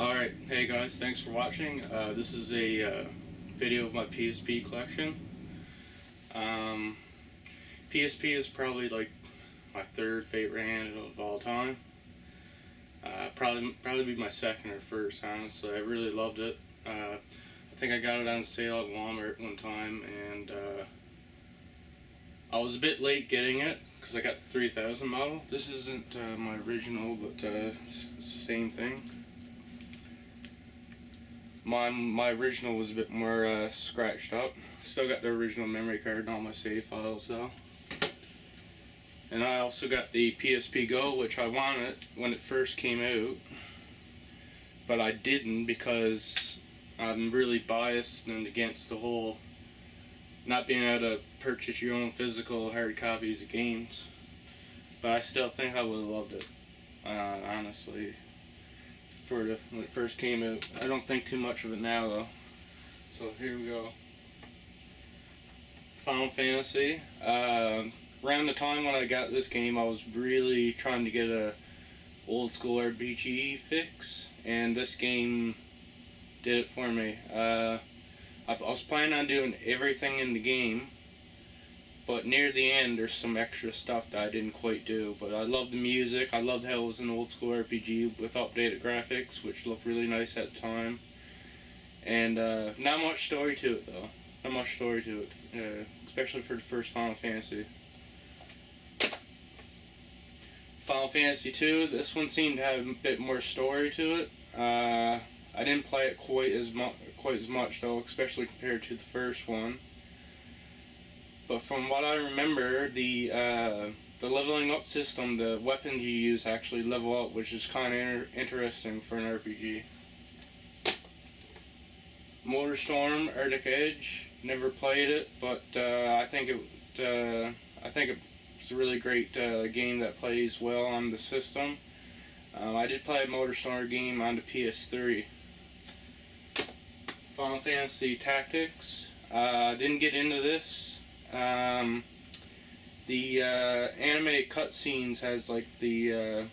Alright, hey guys, thanks for watching. This is a video of my PSP collection. PSP is probably like my third favorite hand of all time. Probably be my second or first, honestly. I really loved it. I think I got it on sale at Walmart one time, and I was a bit late getting it because I got the 3000 model. This isn't my original, but it's the same thing. My original was a bit more scratched up. Still got the original memory card and all my save files though. And I also got the PSP Go, which I wanted when it first came out, but I didn't because I'm really biased and against the whole not being able to purchase your own physical hard copies of games. But I still think I would have loved it, honestly. When it first came out. I don't think too much of it now though. So here we go. Final Fantasy. Around the time when I got this game, I was really trying to get a old school RPG fix, and this game did it for me. I was planning on doing everything in the game, but near the end there's some extra stuff that I didn't quite do. But I loved the music. I loved how it was an old school RPG with updated graphics, which looked really nice at the time. And not much story to it though. Not much story to it, especially for the first Final Fantasy. Final Fantasy 2, this one seemed to have a bit more story to it. I didn't play it quite as much though, especially compared to the first one. But from what I remember, the leveling up system, the weapons you use actually level up, which is kind of interesting for an RPG. MotorStorm Arctic Edge, never played it, but I think it's a really great game that plays well on the system. I did play a MotorStorm game on the PS3. Final Fantasy Tactics. Didn't get into this. The anime cutscenes has like the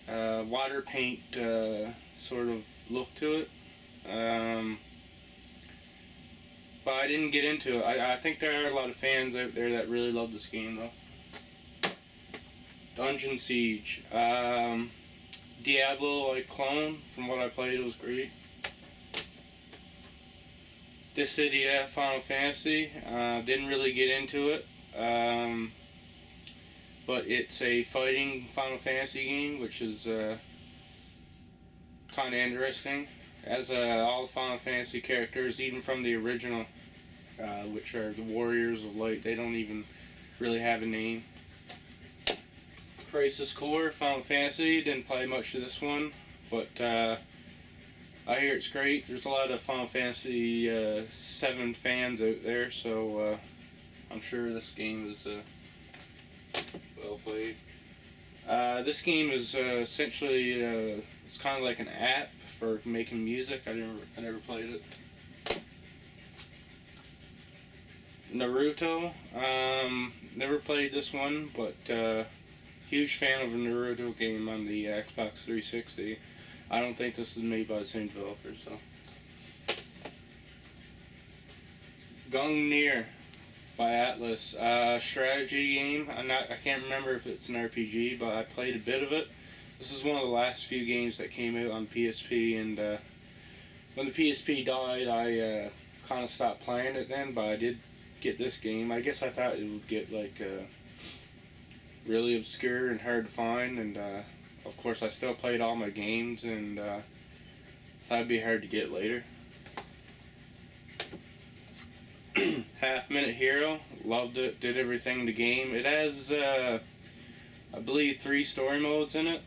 water paint sort of look to it. But I didn't get into it. I think there are a lot of fans out there that really love this game though. Dungeon Siege. Diablo-like clone. From what I played, it was great. Dissidia Final Fantasy. Didn't really get into it. But it's a fighting Final Fantasy game, which is kind of interesting. As all the Final Fantasy characters, even from the original, which are the Warriors of Light, they don't even really have a name. Crisis Core Final Fantasy, didn't play much of this one, but I hear it's great. There's a lot of Final Fantasy 7 fans out there, so I'm sure this game is well played. This game is essentially it's kind of like an app for making music. I never played it. Naruto. Never played this one, but huge fan of a Naruto game on the Xbox 360. I don't think this is made by the same developer, so. Gungnir by Atlas. Strategy game. I can't remember if it's an RPG, but I played a bit of it. This is one of the last few games that came out on PSP, and when the PSP died, I kind of stopped playing it then, but I did get this game. I guess I thought it would get like really obscure and hard to find, and of course I still played all my games, and thought it'd be hard to get later. Half Minute Hero, loved it, did everything in the game. It has I believe 3 story modes in it,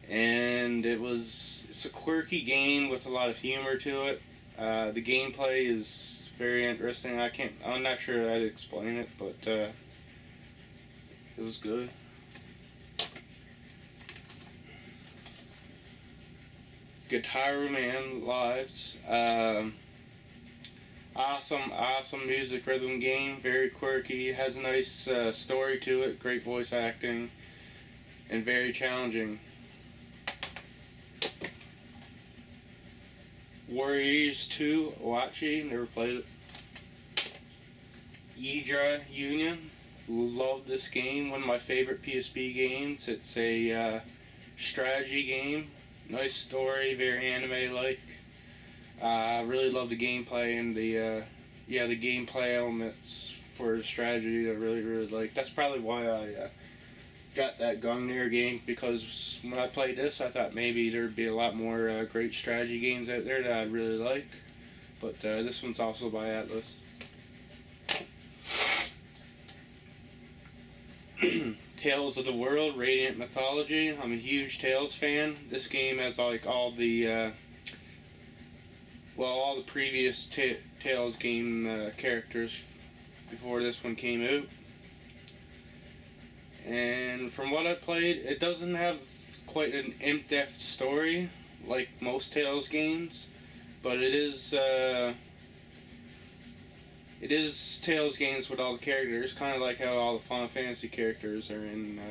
and it's a quirky game with a lot of humor to it. The gameplay is very interesting. I'm not sure how to explain it, but it was good. Guitar Man Lives. Awesome music rhythm game. Very quirky. Has a nice story to it. Great voice acting. And very challenging. Warriors 2 Oachi, never played it. Yidra Union, love this game, one of my favorite PSP games. It's a strategy game, nice story, very anime-like. Really love the gameplay and the gameplay elements for the strategy. I really like. That's probably why I got that Gungnir game, because when I played this, I thought maybe there'd be a lot more great strategy games out there that I really like. But this one's also by Atlas. Tales of the World, Radiant Mythology. I'm a huge Tales fan. This game has like all the previous Tales game characters before this one came out. And from what I played, it doesn't have quite an in-depth story like most Tales games, but it is Tales games with all the characters, kind of like how all the Final Fantasy characters are in,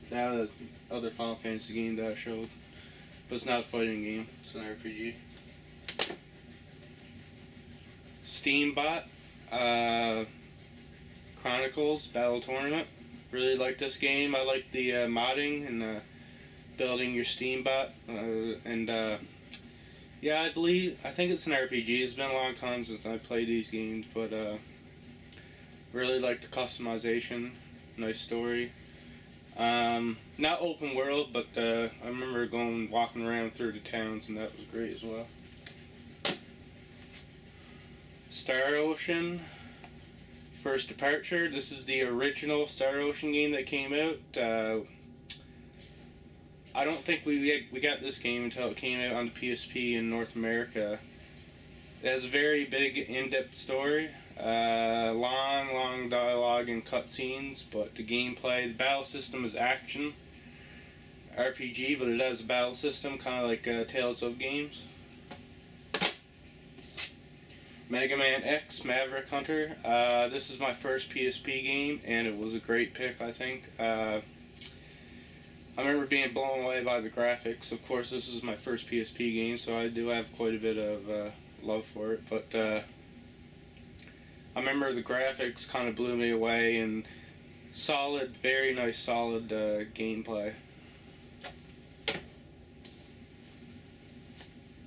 that other Final Fantasy game that I showed. But it's not a fighting game, it's an RPG. Steambot, Chronicles Battle Tournament. Really like this game. I like the modding and building your Steambot, yeah, I think it's an RPG. It's been a long time since I played these games, but really like the customization, nice story. Not open world, but I remember walking around through the towns, and that was great as well. Star Ocean, First Departure. This is the original Star Ocean game that came out. I don't think we got this game until it came out on the PSP in North America. It has a very big, in-depth story, long dialogue and cutscenes, but the gameplay, the battle system is action RPG, but it has a battle system, kind of like Tales of games. Mega Man X Maverick Hunter. This is my first PSP game, and it was a great pick, I think. I remember being blown away by the graphics. Of course, this is my first PSP game, so I do have quite a bit of love for it. But I remember the graphics kind of blew me away, and solid, very nice, solid gameplay.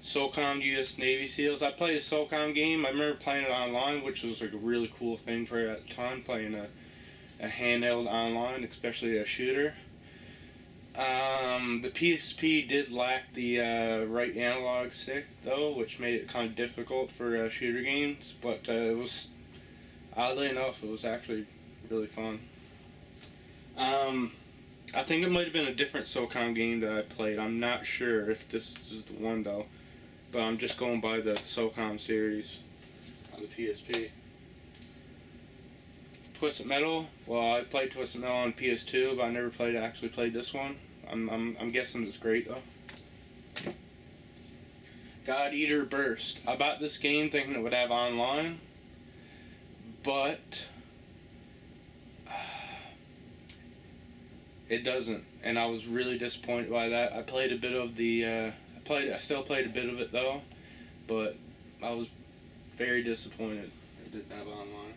SOCOM US Navy SEALs. I played a SOCOM game. I remember playing it online, which was like a really cool thing for at the time, playing a handheld online, especially a shooter. The PSP did lack the right analog stick, though, which made it kind of difficult for shooter games, but it was, oddly enough, it was actually really fun. I think it might have been a different SOCOM game that I played. I'm not sure if this is the one, though, but I'm just going by the SOCOM series on the PSP. Twisted Metal. Well, I played Twisted Metal on PS2, but I never actually played this one. I'm guessing it's great though. God Eater Burst. I bought this game thinking it would have online, but it doesn't, and I was really disappointed by that. I played a bit of the. I still played a bit of it though, but I was very disappointed it didn't have online.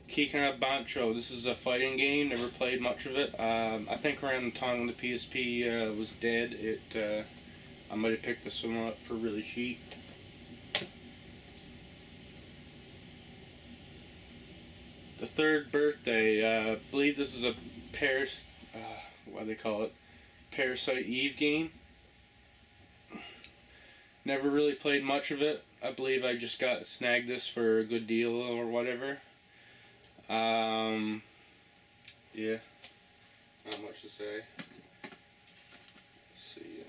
Kikana Bancho. This is a fighting game. Never played much of it. I think around the time when the PSP was dead, I might have picked this one up for really cheap. The Third Birthday. I believe this is a what do they call it? Parasite Eve game. Never really played much of it. I believe I just snagged this for a good deal or whatever. Yeah, not much to say. Let's see.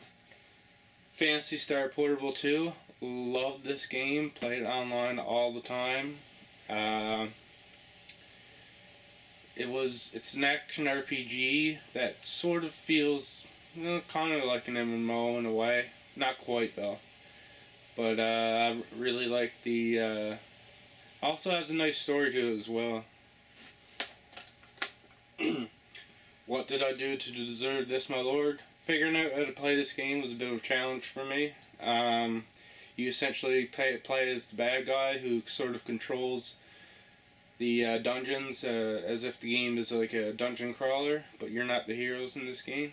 Phantasy Star Portable 2. Love this game. Played it online all the time. It's an action RPG that sort of feels kind of like an MMO in a way. Not quite though. But I really like the. Also has a nice story to it as well. What did I do to deserve this, my lord? Figuring out how to play this game was a bit of a challenge for me. You essentially play as the bad guy who sort of controls the dungeons as if the game is like a dungeon crawler, but you're not the heroes in this game.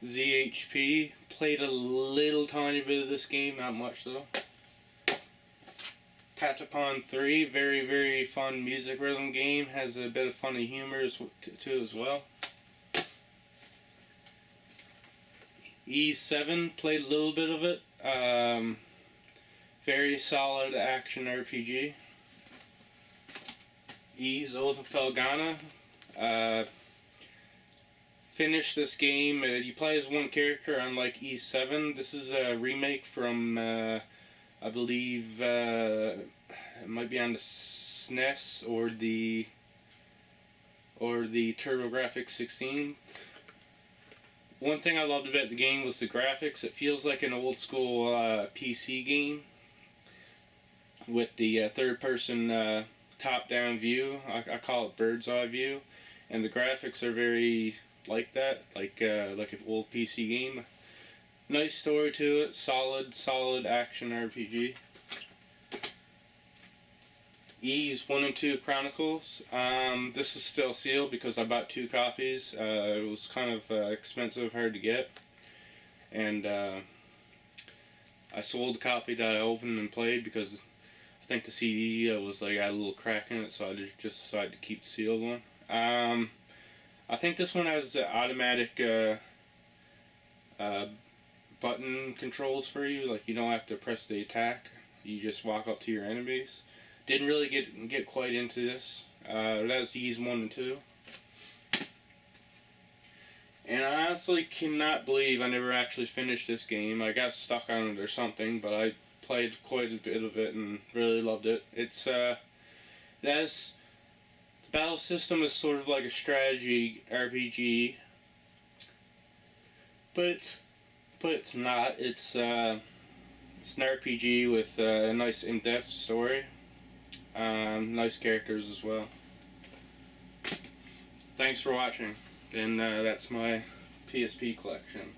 ZHP, played a little tiny bit of this game, not much though. Patapon 3, very, very fun music rhythm game, has a bit of funny humor too as well. E7, played a little bit of it. Very solid action RPG. E's Oath of Felghana. Finished this game. You play as one character, unlike E7. This is a remake from, I believe, it might be on the SNES or the TurboGrafx 16. One thing I loved about the game was the graphics. It feels like an old school PC game with the third-person top-down view. I call it bird's eye view, and the graphics are very like that, like an old PC game. Nice story to it. Solid action RPG. E's 1 and 2 Chronicles. This is still sealed because I bought 2 copies. It was kind of expensive, hard to get, and I sold the copy that I opened and played because I think the CD was like had a little crack in it, so I just decided to keep the sealed one. I think this one has automatic button controls for you, like you don't have to press the attack. You just walk up to your enemies. Didn't really get quite into this. It has E's 1 and 2. And I honestly cannot believe I never actually finished this game. I got stuck on it or something, but I played quite a bit of it and really loved it. It's the battle system is sort of like a strategy RPG, but it's not. It's an RPG with a nice in-depth story. Nice characters as well. Thanks for watching, and that's my PSP collection.